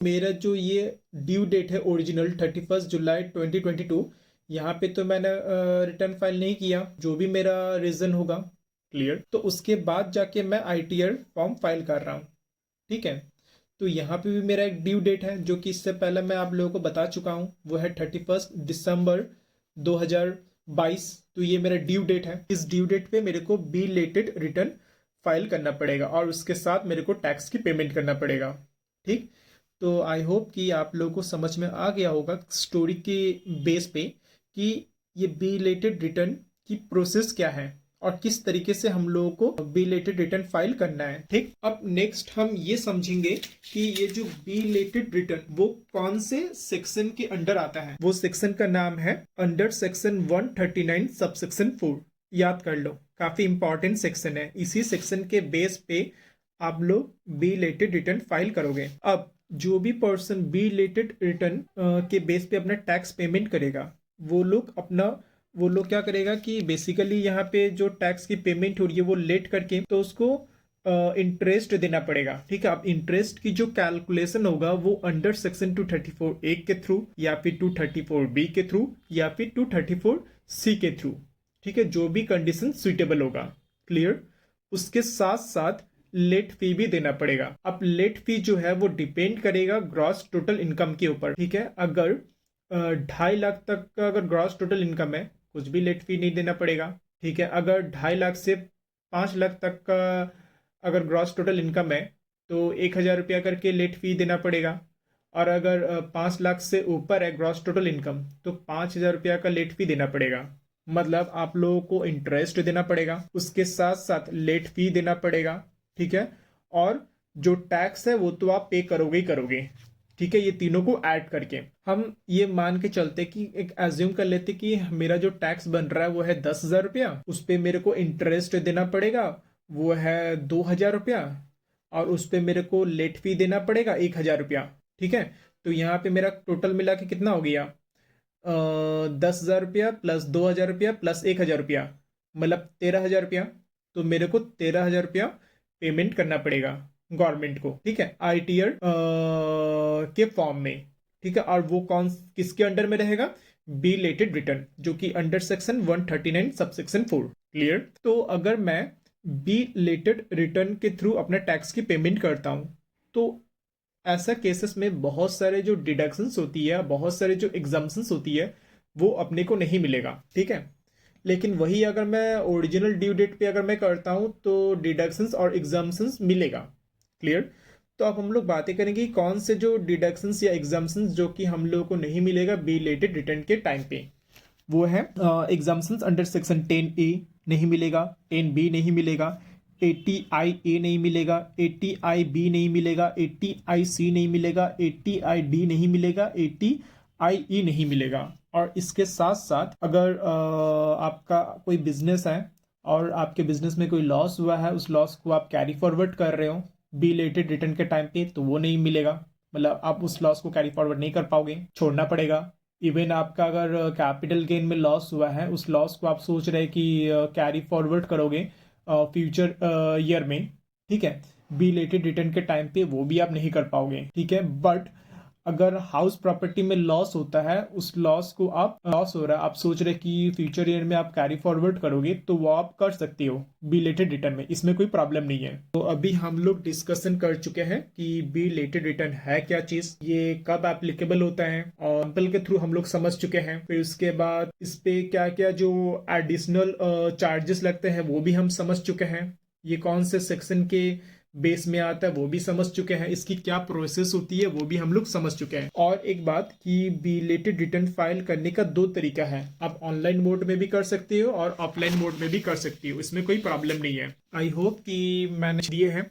मेरा जो ये ड्यू डेट है ओरिजिनल 31 जुलाई 2022, यहाँ पे तो मैंने रिटर्न फाइल नहीं किया, जो भी मेरा रीज़न होगा। क्लियर। तो उसके बाद जाके मैं आईटीआर फॉर्म फाइल कर रहा हूँ। ठीक है। तो यहाँ पे भी मेरा एक ड्यू डेट है, जो कि इससे पहले मैं आप लोगों को बता चुका हूँ, वो है 31 दिसंबर 2022। तो ये मेरा ड्यू डेट है। इस ड्यू डेट पे मेरे को बी रिलेटेड रिटर्न फाइल करना पड़ेगा और उसके साथ मेरे को टैक्स की पेमेंट करना पड़ेगा। ठीक। तो आई होप कि आप लोगों को समझ में आ गया होगा स्टोरी के बेस पे कि ये बी रिलेटेड रिटर्न की प्रोसेस क्या है और किस तरीके से हम लोगों को बी रिलेटेड रिटर्न फाइल करना है। ठीक। अब नेक्स्ट हम ये समझेंगे कि ये जो बी रिलेटेड रिटर्न वो कौन से सेक्शन के अंडर आता है। वो सेक्शन का नाम है अंडर सेक्शन 139 सबसेक्शन 4। याद कर लो, काफी इंपॉर्टेंट सेक्शन है। इसी सेक्शन के बेस पे आप लोग बी रिलेटेड रिटर्न फाइल करोगे। अब जो भी पर्सन बी रिलेटेड रिटर्न के बेस पे अपना टैक्स पेमेंट करेगा, वो लोग क्या करेगा कि बेसिकली यहाँ पे जो टैक्स की पेमेंट हो रही है वो लेट करके, तो उसको इंटरेस्ट देना पड़ेगा। ठीक है। अब इंटरेस्ट की जो कैलकुलेशन होगा वो अंडर सेक्शन 234A के थ्रू, या फिर 234B के थ्रू, या फिर 234C के थ्रू। ठीक है। जो भी कंडीशन सुइटेबल होगा। क्लियर। उसके साथ साथ लेट फी भी देना पड़ेगा। अब लेट फी जो है वो डिपेंड करेगा ग्रॉस टोटल इनकम के ऊपर। ठीक है। अगर 2.5 लाख तक का अगर ग्रॉस टोटल इनकम है, कुछ भी लेट फी नहीं देना पड़ेगा। ठीक है। अगर 2.5 लाख से 5 लाख तक का अगर ग्रॉस टोटल इनकम है तो 1,000 रुपया करके लेट फी देना पड़ेगा। और अगर 5 लाख से ऊपर है ग्रॉस टोटल इनकम तो 5,000 रुपया का लेट फी देना पड़ेगा। मतलब आप लोगों को इंटरेस्ट देना पड़ेगा, उसके साथ साथ लेट फी देना पड़ेगा। ठीक है। और जो टैक्स है वो तो आप पे करोगे ही करोगे। ठीक है। ये तीनों को ऐड करके हम ये मान के चलते कि एक एज्यूम कर लेते कि मेरा जो टैक्स बन रहा है वो है 10,000 रुपया, उस पर मेरे को इंटरेस्ट देना पड़ेगा वो है 2,000 रुपया, और उस पर मेरे को लेट फी देना पड़ेगा 1,000 रुपया। ठीक है। तो यहाँ पे मेरा टोटल मिला के कितना हो गया, 10,000 रुपया प्लस 2,000 रुपया प्लस 1,000 रुपया, मतलब 13,000 रुपया। तो मेरे को 13,000 रुपया पेमेंट करना पड़ेगा गवर्नमेंट को। ठीक है। आईटीआर के फॉर्म में। ठीक है। और वो किसके अंडर में रहेगा, बी रिलेटेड रिटर्न, जो कि अंडर सेक्शन 139 सबसेक्शन 4। क्लियर। तो अगर मैं बी रिलेटेड रिटर्न के थ्रू अपना टैक्स की पेमेंट करता हूं, तो ऐसा केसेस में बहुत सारे जो डिडक्शंस होती है, बहुत सारे जो एग्जाम्पशंस होती है, वो अपने को नहीं मिलेगा। ठीक है। लेकिन वही अगर मैं ओरिजिनल ड्यू डेट पे अगर मैं करता हूं तो डिडक्शंस और एग्जाम्पशंस मिलेगा। क्लियर। तो अब हम लोग बातें करेंगे कि कौन से जो डिडक्शंस या एग्जाम्पशंस जो कि हम लोगों को नहीं मिलेगा बी रिलेटेड रिटर्न के टाइम पे। वो है एग्जाम्पशंस अंडर सेक्शन 10A नहीं मिलेगा, 10B नहीं मिलेगा, 80IA नहीं मिलेगा, 80IB नहीं मिलेगा, 80IC नहीं मिलेगा, 80ID नहीं मिलेगा, 80IE नहीं मिलेगा। और इसके साथ साथ अगर आपका कोई बिजनेस है और आपके बिजनेस में कोई लॉस हुआ है, उस लॉस को आप कैरी फॉरवर्ड कर रहे हो बी रिलेटेड रिटर्न के टाइम पे, तो वो नहीं मिलेगा। मतलब आप उस लॉस को कैरी फॉरवर्ड नहीं कर पाओगे, छोड़ना पड़ेगा। इवन आपका अगर कैपिटल गेन में लॉस हुआ है, उस लॉस को आप सोच रहे कि कैरी फॉरवर्ड करोगे फ्यूचर ईयर में। ठीक है। बी रिलेटेड रिटर्न के टाइम पे वो भी आप नहीं कर पाओगे। ठीक है। बट अगर हाउस प्रॉपर्टी में लॉस होता है, उस लॉस को आप लॉस हो रहा है, आप सोच रहे कि फ्यूचर ईयर में आप कैरी फॉरवर्ड करोगे, तो वो आप कर सकते हो बी रिलेटेड रिटर्न में, इसमें कोई प्रॉब्लम नहीं है। तो अभी हम लोग डिस्कशन कर चुके हैं कि बी रिलेटेड रिटर्न है क्या चीज, ये कब एप्लीकेबल होता है, और एग्जाम्पल के थ्रू हम लोग समझ चुके हैं। फिर उसके बाद इस पे क्या क्या जो एडिशनल चार्जेस लगते हैं वो भी हम समझ चुके हैं। ये कौन से सेक्शन के बेस में आता है वो भी समझ चुके हैं। इसकी क्या प्रोसेस होती है वो भी हम लोग समझ चुके हैं। और एक बात कि बी रिलेटेड रिटर्न फाइल करने का 2 तरीका है। आप ऑनलाइन मोड में भी कर सकते हो और ऑफलाइन मोड में भी कर सकती हो, इसमें कोई प्रॉब्लम नहीं है। आई होप कि मैंने दिए हैं